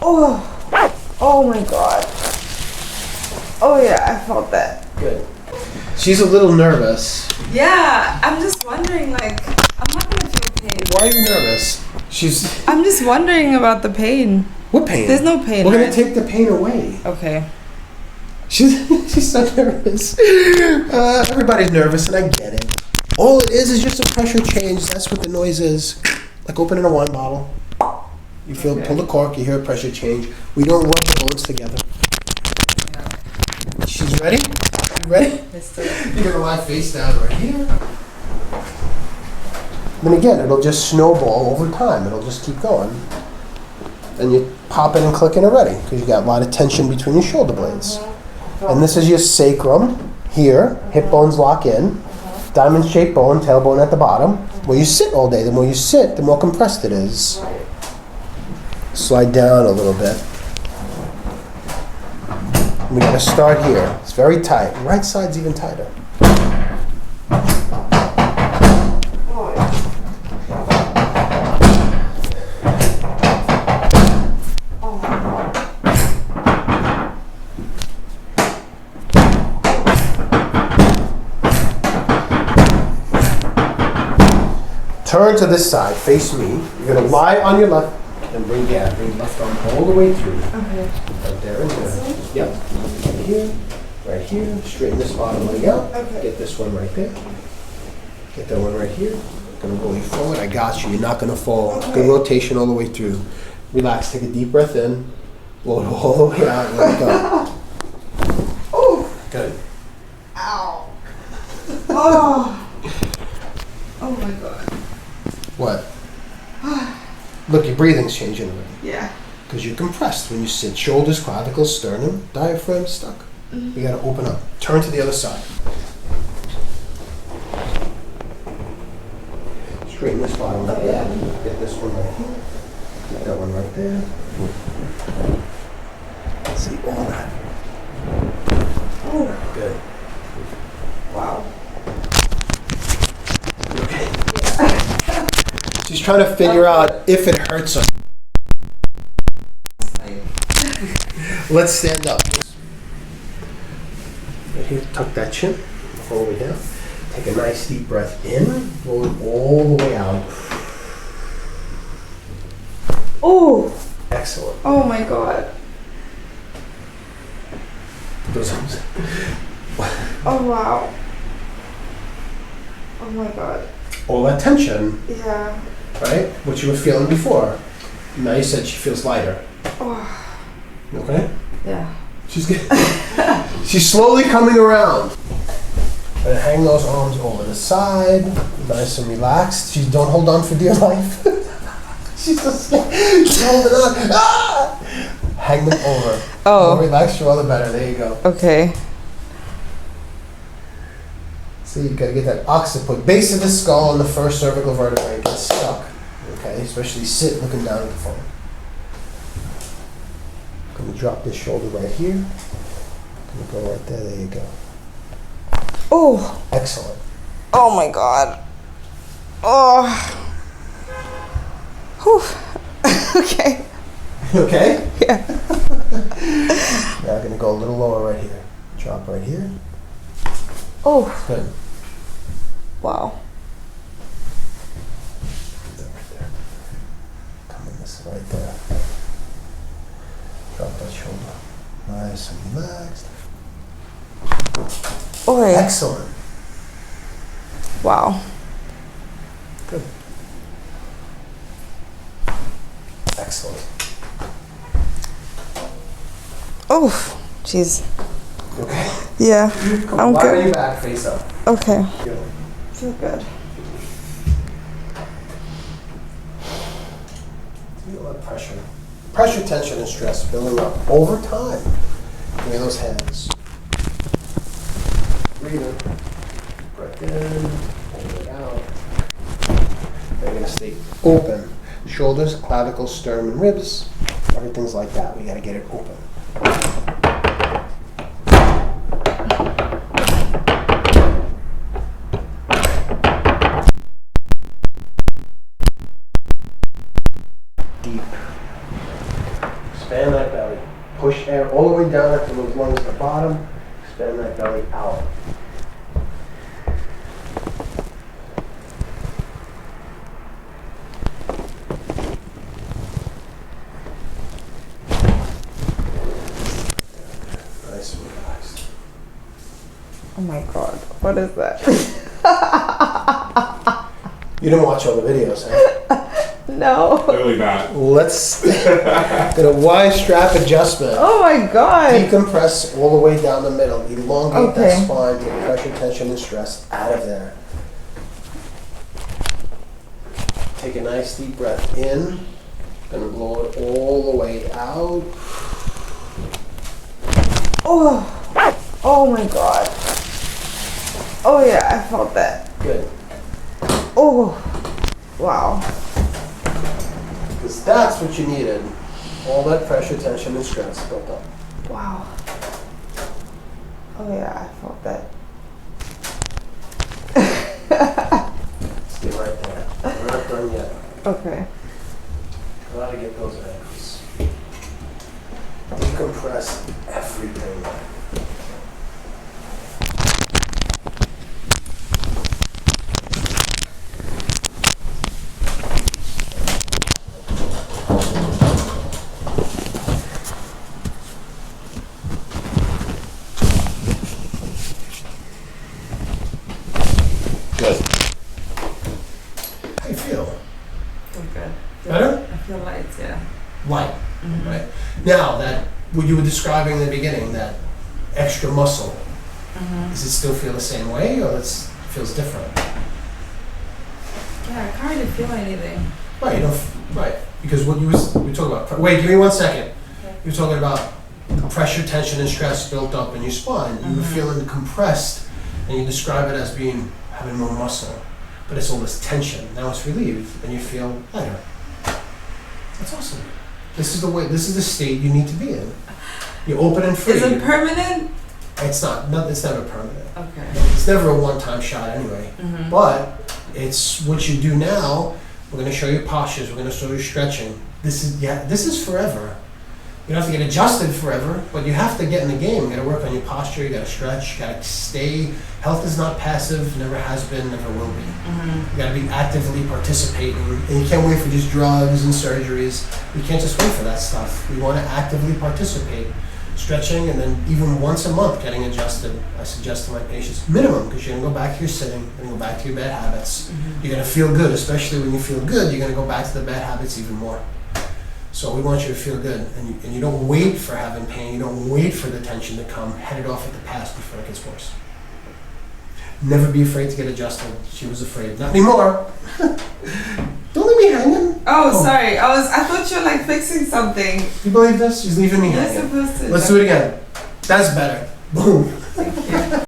Oh my God. Oh yeah, I felt that. Good. She's a little nervous. Yeah, I'm just wondering, like, I'm not gonna feel pain. Why are you nervous? I'm just wondering about the pain. What pain? There's no pain. We're gonna take the pain away. Okay. She's so nervous. Everybody's nervous, and I get it. All it is just a pressure change. That's what the noise is. Like opening a wine bottle. You feel, pull the cork, you hear a pressure change. We don't rub the bones together. She's ready? You ready? You're gonna lie face down right here. Then again, it'll just snowball over time. It'll just keep going. And you pop it and click it already because you got a lot of tension between your shoulder blades. And this is your sacrum here. Hip bones lock in. Diamond-shaped bone, tailbone at the bottom. Where you sit all day. The more you sit, the more compressed it is. Slide down a little bit. We gotta start here. It's very tight. Right side's even tighter. Turn to this side, face me. You're gonna lie on your left and bring left arm all the way through. Okay. Right there and there. Yep. Right here. Straighten this bottom leg out. Okay. Get this one right there. Get that one right here. Gonna roll you forward. I got you. You're not gonna fall. Okay. Good rotation all the way through. Relax. Take a deep breath in. Blow it all the way out and let it go. Oh. Good. Ow. Oh. Oh my God. What? Look, your breathing's changing already. Yeah. Because you're compressed when you sit. Shoulders, clavicles, sternum, diaphragm stuck. Mm-hmm. You gotta open up. Turn to the other side. Straighten this bottom leg out. Get this one right here. Get that one right there. See all that. Oh. Good. Wow. Okay. She's trying to figure out if it hurts her. Let's stand up. Right here, tuck that chin, all the way down. Take a nice deep breath in, roll it all the way out. Oh. Excellent. Oh my God. Those arms. Oh wow. Oh my God. All that tension, Yeah. right? What you were feeling before. Now you said she feels lighter. Oh. Okay? Yeah. She's getting, she's slowly coming around. And hang those arms over the side, nice and relaxed. Don't hold on for dear life. She's so scared. She's holding on. Ah! Hang them over. Oh. The more relaxed you are, the better. There you go. Okay. See, you gotta get that occiput, base of the skull and the first cervical vertebrae gets stuck. Okay, especially sit looking down at the phone. Gonna drop this shoulder right here. Gonna go right there. There you go. Oh. Excellent. Oh my God. Oh. Whew. Okay. Okay? Yeah. Now I'm gonna go a little lower right here. Drop right here. Oh. Good. Wow. Right there. Come in this right there. Drop that shoulder. Nice and relaxed. Oh yeah. Excellent. Wow. Good. Excellent. Oh. Jeez. Okay. Yeah. I'm Lie on your good. back, face up. Okay. Good. Feel good. Feel that pressure. Pressure, tension, and stress building up over time. Give me those hands. Breathe in. Breath in. Hold it out. They're going to stay open. Shoulders, clavicles, sternum, and ribs. Everything's like that. We got to get it open. hair all the way down at the lungs at the bottom. Expand that belly out. Nice and relaxed. Oh my God, what is that? You didn't watch all the videos, huh? No. Clearly not. Let's get a Y strap adjustment. Oh my God. Decompress all the way down the middle. Elongate that Okay. spine. Take pressure, tension, and stress out of there. Take a nice deep breath in. Gonna blow it all the way out. Oh. Oh my God. Oh yeah, I felt that. Good. Oh. Wow. Because that's what you needed. All that pressure, tension, and stress built up. Wow. Oh yeah, I felt that. Stay right there. We're not done yet. Okay. Gotta get those ankles. Decompress everything. Good. How you feel? Okay. Better? I feel light, yeah. Light. Right. Now that what you were describing in the beginning, that extra muscle, does it still feel the same way, or it feels different? Yeah, I can't really feel anything. Right. You don't. Right. Because what we talking about. Wait. Give me 1 second. Okay. You were talking about the pressure, tension, and stress built up in your spine. You were feeling compressed, and you describe it as having more muscle, but it's all this tension. Now it's relieved, and you feel lighter. That's awesome. This is the way. This is the state you need to be in. You're open and free. Is it permanent? It's not. It's never permanent. Okay. It's never a one-time shot anyway. But it's what you do now. We're going to show you postures. We're going to show you stretching. This is forever. You don't have to get adjusted forever, but you have to get in the game. You got to work on your posture. You got to stretch. You got to stay. Health is not passive. Never has been. Never will be. You got to be actively participating, and you can't wait for just drugs and surgeries. You can't just wait for that stuff. We want to actively participate. Stretching, and then even once a month getting adjusted. I suggest to my patients minimum, because you're gonna go back to your sitting, you're gonna go back to your bad habits. You're gonna feel good, especially when you feel good. You're gonna go back to the bad habits even more. So we want you to feel good, and you don't wait for having pain. You don't wait for the tension to come. Head it off at the pass before it gets worse. Never be afraid to get adjusted. She was afraid. Not anymore. Don't leave me hanging. Oh, sorry. I thought you were like fixing something. You believe this? She's leaving me You're hanging. supposed to. Let's do it again. That's better. Boom.